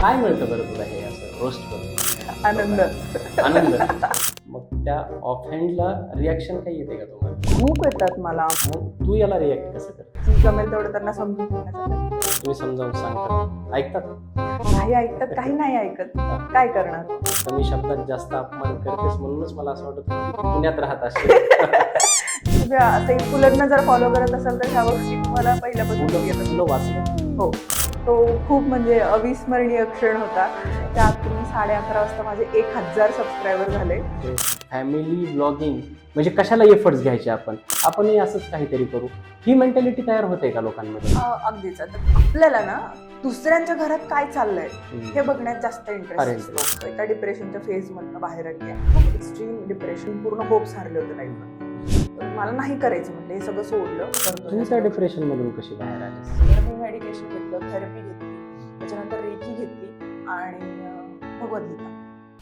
काय मिळतं बरं तुला हे असं रोस्ट करून? आनंद. आनंद. मग त्या ऑफहँडला रिॲक्शन काही येते का तुम्हाला? खूप येतात मला. मग तू याला रिॲक्ट कसं करते? जी जमेल तेवढं त्यांना समजून घेण्याचा प्रयत्न. तुम्ही समजावून सांगता, ऐकतात? काही ऐकतात, काही नाही ऐकत. काय करणार? कमी शब्दात जास्त अपमान करतेस म्हणूनच मला असं वाटत होतं की तू पुण्यात राहत असेल. सैफुलरनं जर फॉलो करत असाल तर ह्या गोष्टी तुम्हाला पहिल्यापासून येतात. तुला वाचलं? हो, तो खूप म्हणजे अविस्मरणीय क्षण होता. त्यात मी 11:30 वाजता माझे 1000 सबस्क्रायबर झाले. फॅमिली ब्लॉगिंग म्हणजे कशाला एफर्ट्स घ्यायचे आपणही असंच काहीतरी करू, ही मेंटॅलिटी तयार होते का लोकांमध्ये? अगदीच. आता आपल्याला ना दुसऱ्यांच्या घरात काय चाललंय हे बघण्यात जास्त इंटरेस्ट असतो. एका डिप्रेशनच्या फेज मधनं बाहेर आली आहे. खूप एक्स्ट्रीम डिप्रेशन, पूर्ण होप्स हारले होते लाईफमध्ये. मला नाही करायचं म्हटलं, हे सगळं सोडलं. तू त्या डिप्रेशन मधून कशी बाहेर आलीस? तर मी मेडिकेशन घेतलं, थेरपी घेतली, त्याच्यानंतर रेकी घेतली आणि भगवद्गीता.